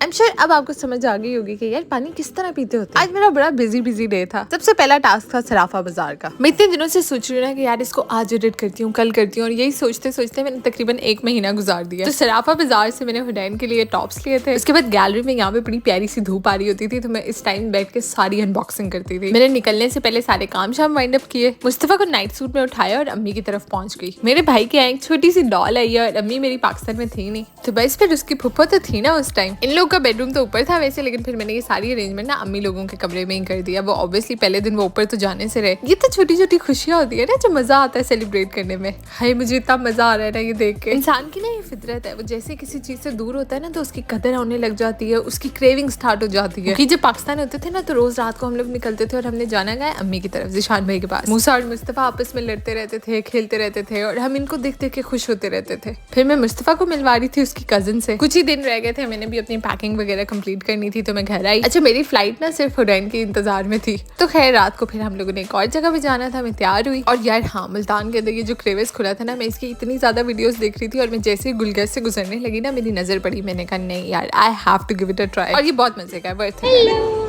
I am sure अब आपको समझ आ गई होगी कि यार पानी किस तरह पीते होते हैं। आज मेरा बड़ा बिजी डे था। सबसे पहला टास्क था सराफा बाजार का। मैं इतने दिनों से सोच रही हूँ ना कि यार इसको आज एडिट करती हूँ, कल करती हूँ, और यही सोचते सोचते मैंने तकरीबन 1 महीना गुजार दिया। तो सराफा बाजार से मैंने हुडैन के लिए टॉप्स लिए थे। उसके बाद गैलरी में यहाँ पे बड़ी प्यारी सी धूप आ रही होती थी, तो मैं इस टाइम बैठ के सारी अनबॉक्सिंग करती थी। मैंने निकलने से पहले सारे काम शाम वाइंड अप किए, मुस्तफा को नाइट सूट में उठाया और अम्मी की तरफ पहुंच गई। मेरे भाई के यहाँ एक छोटी सी डॉल आई है और अम्मी मेरी पाकिस्तान में थी नहीं, तो बस फिर उसकी फुफ्फो तो थी ना उस टाइम। इन लोगों का बेडरूम तो ऊपर था वैसे, लेकिन फिर मैंने ये सारी अरेंजमेंट ना अम्मी लोगों के कमरे में ही कर दिया। वो ऑब्वियसली पहले दिन वो ऊपर तो जाने से रहे। ये तो छोटी छोटी खुशियां होती है ना जो मजा आता है सेलिब्रेट करने में। हाय मुझे इतना मजा आ रहा है ना ये देख के। इंसान की ना ये फितरत है, वो जैसे किसी चीज से दूर होता है ना तो उसकी कदर होने लग जाती है, उसकी क्रेविंग स्टार्ट हो जाती है। कि जब पाकिस्तान होते थे ना तो रोज रात को हम लोग निकलते थे और हमने जाना गया अम्मी की तरफ, जिशान भाई के पास। मूसा और मुस्तफा आपस में लड़ते रहते थे, खेलते रहते थे और हम इनको देख देख के खुश होते रहते थे। फिर मैं मुस्तफा को मिलवा रही थी उसकी कजिन से। कुछ ही दिन रह गए थे, मैंने भी अपनी पैकिंग वगैरह कंप्लीट करनी थी, तो मैं घर आई। अच्छा मेरी फ्लाइट ना सिर्फ हुडैन के इंतजार में थी। तो खैर रात को फिर हम लोगों ने एक और जगह भी जाना था, मैं तैयार हुई। और यार हाँ, मुल्तान के अंदर ये जो क्रेविस खुला था ना, मैं इसकी इतनी ज्यादा वीडियोस देख रही थी और मैं जैसे ही गुलगस से गुजरने लगी ना मेरी नजर पड़ी। मैंने कहा नहीं यार, I have to give it a try. और ये बहुत मजे का है, वर्थ इट।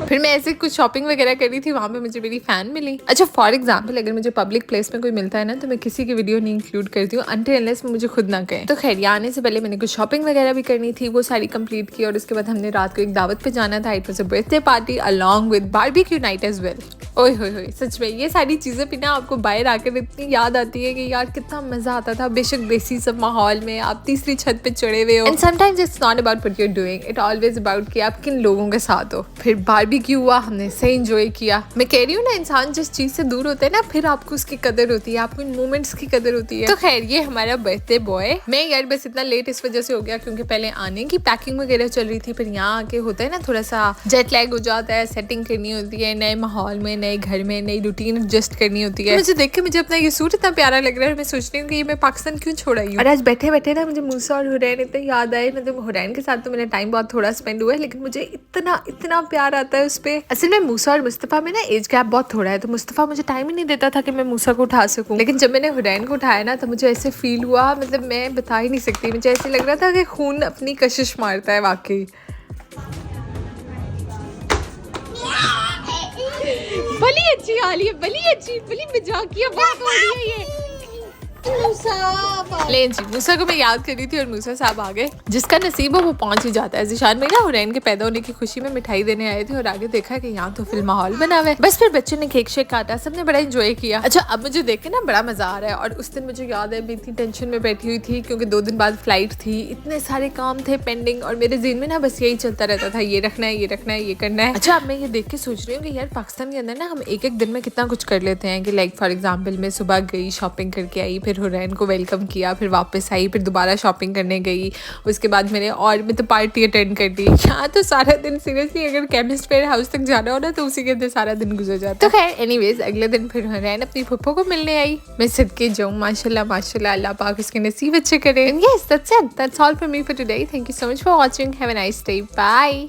फिर मैं ऐसे कुछ शॉपिंग वगैरह कर रही थी, वहाँ पे मुझे मेरी फैन मिली। अच्छा फॉर एग्जाम्पल अगर मुझे पब्लिक प्लेस में कोई मिलता है ना तो मैं किसी की वीडियो नहीं इंक्लूड करती हूँ अनटिल अनलेस मुझे खुद ना कहें। तो खैर यहाँ आने से पहले मैंने कुछ शॉपिंग वगैरह भी करनी थी, वो सारी कंप्लीट की। और उसके बाद हमने रात को एक दावत पे जाना था। It was a birthday party along with barbecue night as well. ओए होए सच में ये सारी चीजें भी ना आपको बाहर आकर इतनी याद आती है कि यार कितना मजा आता था। बेशक देसी सब माहौल में आप तीसरी छत पे चढ़े हुए हो। And sometimes it's not about what you are doing, it always about कि आप किन लोगों के साथ हो। फिर बारबेक्यू हुआ, हमने सही एंजॉय किया। मैं कह रही हूँ ना, इंसान जिस चीज से दूर होता है ना फिर आपको उसकी कदर होती है, आपको इन मोमेंट्स की कदर होती है। तो खैर ये हमारा बर्थडे बॉय। मैं यार बस इतना लेट इस वजह से हो गया क्योंकि पहले आने की पैकिंग वगैरह चल रही थी, फिर यहाँ आके होता है ना थोड़ा सा जेट लैग हो जाता है, सेटिंग करनी होती है नए माहौल में, नए घर में, नई रूटीन एडजस्ट करनी होती है। मुझे देख के मुझे अपना ये सूट इतना प्यारा लग रहा है, मैं सोच रही हूँ कि ये मैं पाकिस्तान क्यों छोड़ आई हूँ। और आज बैठे बैठे ना मुझे मूसा और हुरैन इतने याद आए। मतलब हुरैन के साथ तो मेरा टाइम बहुत थोड़ा स्पेंड हुआ है, लेकिन मुझे इतना इतना प्यार आता है उस पर। असल में मूसा और मुस्तफा में ना एज गैप बहुत थोड़ा है, तो मुस्तफा मुझे टाइम ही नहीं देता था कि मैं मूसा को उठा सकूं। लेकिन जब मैंने हुरैन को उठाया ना तो मुझे ऐसे फील हुआ, मतलब मैं बता ही नहीं सकती, मुझे ऐसे लग रहा था कि खून अपनी कशिश मारता है वाकई। बली अच्छी हाल है, बली अच्छी, बली मजाकिया बात हो रही है ये। ले जी मूसा को मैं याद कर रही थी और मूसा साहब आ गए। जिसका नसीब हो वो पहुंच ही जाता है। जिशान में ना हुरैन के पैदा होने की खुशी में मिठाई देने आए थे और आगे देखा कि यहाँ तो फिर माहौल बना हुआ है। बस फिर बच्चों ने केक शेक काटा, सबने बड़ा एंजॉय किया। अच्छा अब मुझे देख के ना बड़ा मजा आ रहा है। और उस दिन मुझे याद है मैं इतनी टेंशन में बैठी हुई थी क्योंकि 2 दिन बाद फ्लाइट थी, इतने सारे काम थे पेंडिंग और मेरे ज़हन में ना बस यही चलता रहता था, ये रखना है, ये रखना है, ये करना है। अच्छा अब मैं ये देख के सोच रही हूँ कि यार पाकिस्तान के अंदर ना हम एक दिन में कितना कुछ कर लेते हैं कि लाइक फॉर एग्जाम्पल मैं सुबह गई, शॉपिंग करके आई, फिर हुरैन को वेलकम किया, फिर वापस आई, फिर दोबारा शॉपिंग करने गई, उसके बाद मैंने और मैं तो पार्टी अटेंड कर दी। यहाँ तो सारा दिन सीरियसली अगर केमिस्ट फेयर हाउस तक जाना हो ना तो उसी के अंदर सारा दिन गुजर जाता है। तो खैर एनीवेज अगले दिन फिर हुरैन अपनी फुफ्फो को मिलने आई। मैं सदके जाऊँ, माशाल्लाह माशाल्लाह, अल्लाह पाक उसके नसीब अच्छे करे। Yes that's it, that's all for me for today. Thank you so much for watching, have a nice day, bye.